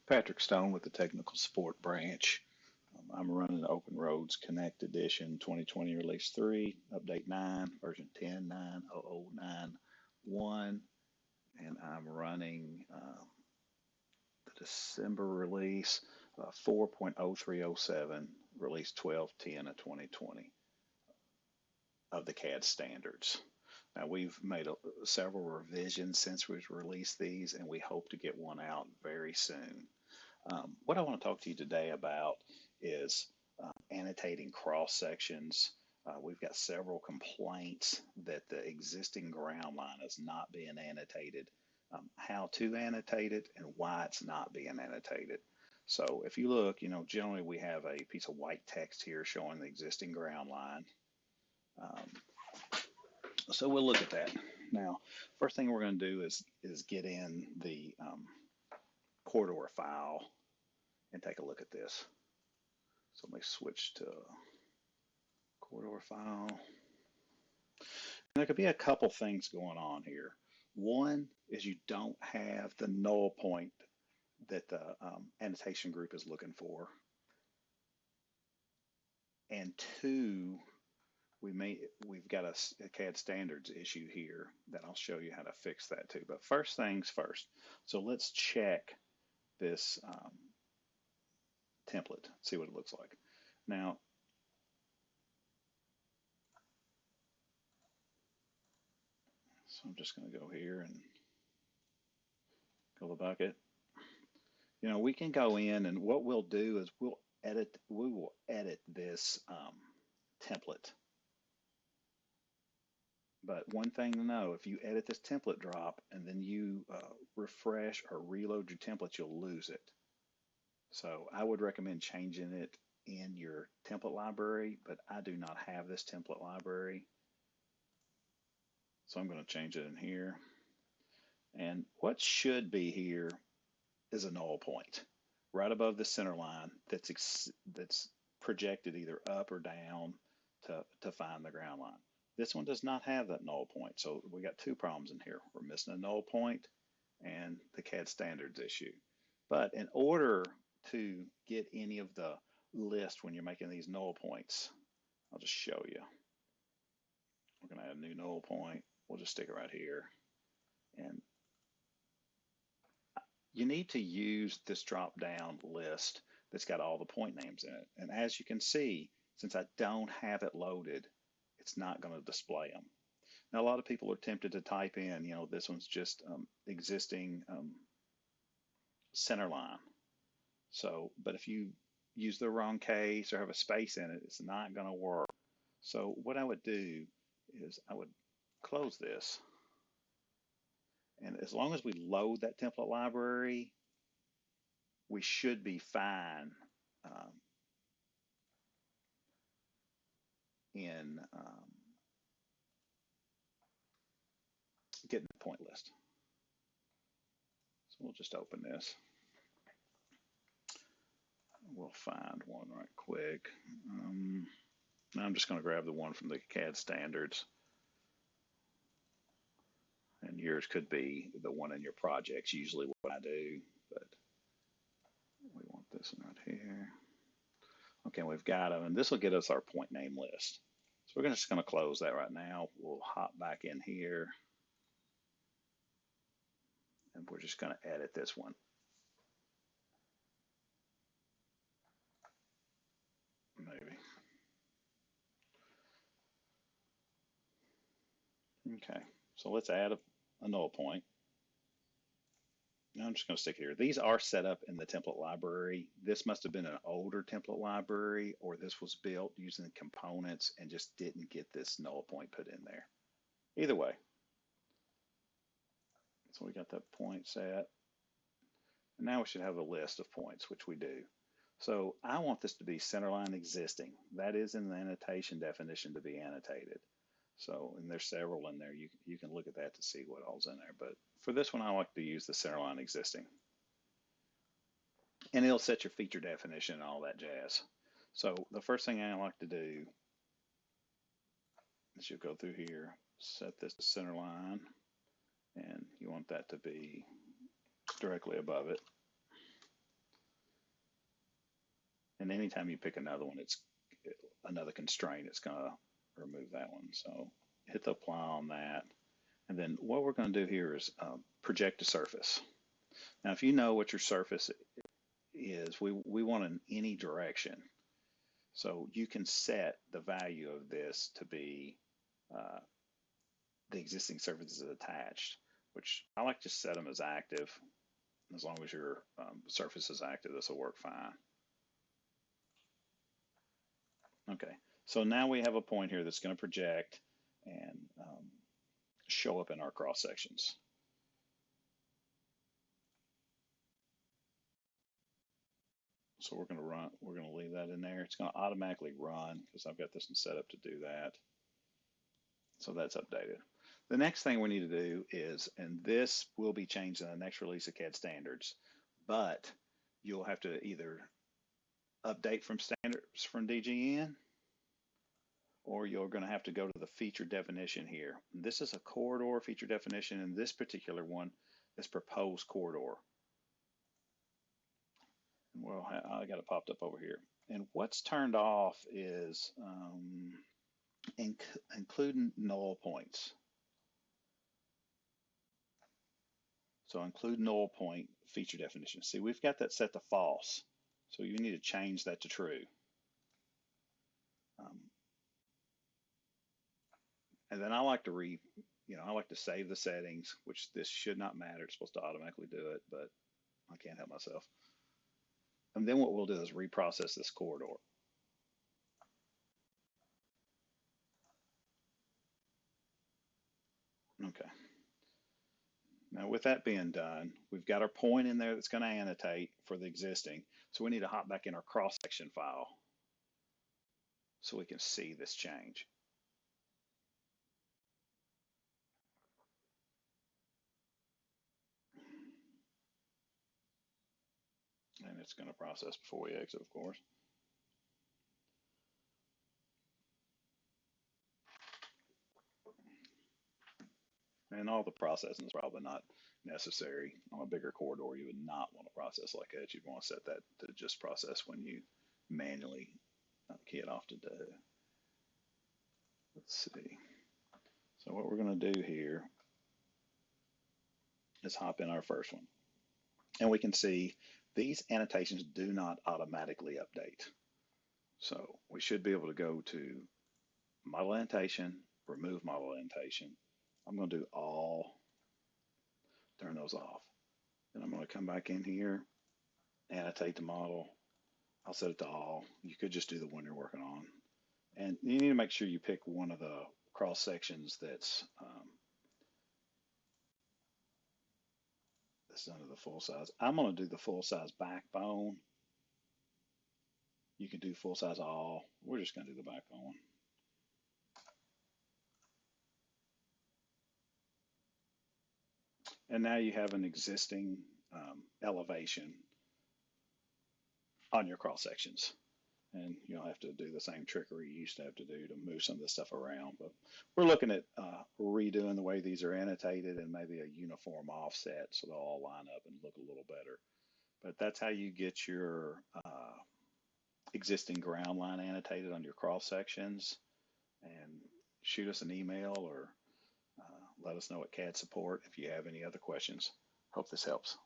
Patrick Stone with the Technical Support Branch. I'm running the OpenRoads Connect Edition 2020 Release 3, Update 9, version 10.9.0091, and I'm running the December release 4.0307, Release 12.10 of 2020 of the CAD standards. Now we've made several revisions since we've released these, and we hope to get one out very soon. What I want to talk to you today about is annotating cross sections. We've got several complaints that the existing ground line is not being annotated, how to annotate it, and why it's not being annotated. So if you look, generally we have a piece of white text here showing the existing ground line. So we'll look at that. Now, first thing we're going to do is get in the corridor file and take a look at this. So let me switch to corridor file. And there could be a couple things going on here. One is you don't have the null point that the annotation group is looking for. And two, we've got a CAD standards issue here that I'll show you how to fix that too. But first things first. So let's check this template, see what it looks like. Now, so I'm just going to go here and go to the bucket. We can go in, and what we'll do is we will edit this template. But one thing to know, if you edit this template drop and then you refresh or reload your template, you'll lose it. So I would recommend changing it in your template library, but I do not have this template library. So I'm going to change it in here. And what should be here is a null point right above the center line that's projected either up or down to find the ground line. This one does not have that null point. So we got two problems in here. We're missing a null point and the CAD standards issue. But in order to get any of the list when you're making these null points, I'll just show you. We're going to add a new null point. We'll just stick it right here. And you need to use this drop-down list that's got all the point names in it. And as you can see, since I don't have it loaded, it's not going to display them. Now, a lot of people are tempted to type in, this one's just existing Centerline. So, but if you use the wrong case or have a space in it, it's not going to work. So what I would do is I would close this. And as long as we load that template library, we should be fine in getting the point list. So we'll just open this. We'll find one right quick. Now I'm just going to grab the one from the CAD standards. And yours could be the one in your projects, usually what I do, but we want this one right here. Okay, we've got them, and this will get us our point name list. So we're just going to close that right now. We'll hop back in here, and we're just going to edit this one. Maybe. Okay, so let's add a null point. Now I'm just going to stick here. These are set up in the template library. This must have been an older template library, or this was built using components and just didn't get this null point put in there. Either way. So we got that point set. And now we should have a list of points, which we do. So I want this to be centerline existing. That is in the annotation definition to be annotated. So, and there's several in there. You can look at that to see what all's in there. But for this one, I like to use the centerline existing. And it'll set your feature definition and all that jazz. So the first thing I like to do is you'll go through here, set this to centerline, and you want that to be directly above it. And anytime you pick another one, it's another constraint, it's going to remove that one. So hit the apply on that. And then what we're going to do here is project a surface. Now, if you know what your surface is, we want in any direction. So you can set the value of this to be the existing surface is attached, which I like to set them as active. As long as your surface is active, this will work fine. Okay, so now we have a point here that's going to project and show up in our cross sections. So we're going to leave that in there. It's going to automatically run because I've got this set up to do that. So that's updated. The next thing we need to do is, and this will be changed in the next release of CAD standards, but you'll have to either update from standards from DGN, or you're going to have to go to the feature definition here. This is a corridor feature definition, and this particular one is proposed corridor. Well, I got it popped up over here. And what's turned off is including null points. So include null point feature definition. See, we've got that set to false. So you need to change that to true. And then I like to I like to save the settings, which this should not matter. It's supposed to automatically do it, but I can't help myself. And then what we'll do is reprocess this corridor. Okay. Now with that being done, we've got our point in there that's going to annotate for the existing. So we need to hop back in our cross-section file so we can see this change. And it's going to process before we exit, of course. And all the processing is probably not necessary. On a bigger corridor, you would not want to process like that. You'd want to set that to just process when you manually key it off to do. Let's see. So what we're going to do here is hop in our first one. And we can see these annotations do not automatically update. So we should be able to go to model annotation, remove model annotation. I'm going to do all, turn those off. Then I'm going to come back in here, annotate the model. I'll set it to all. You could just do the one you're working on. And you need to make sure you pick one of the cross sections that's under the full size. I'm going to do the full size backbone. You can do full size all. We're just going to do the backbone. And now you have an existing elevation on your cross sections. And you'll have to do the same trickery you used to have to do to move some of this stuff around. But we're looking at redoing the way these are annotated and maybe a uniform offset so they'll all line up and look a little better. But that's how you get your existing ground line annotated on your cross sections. And shoot us an email or let us know at CAD support if you have any other questions. Hope this helps.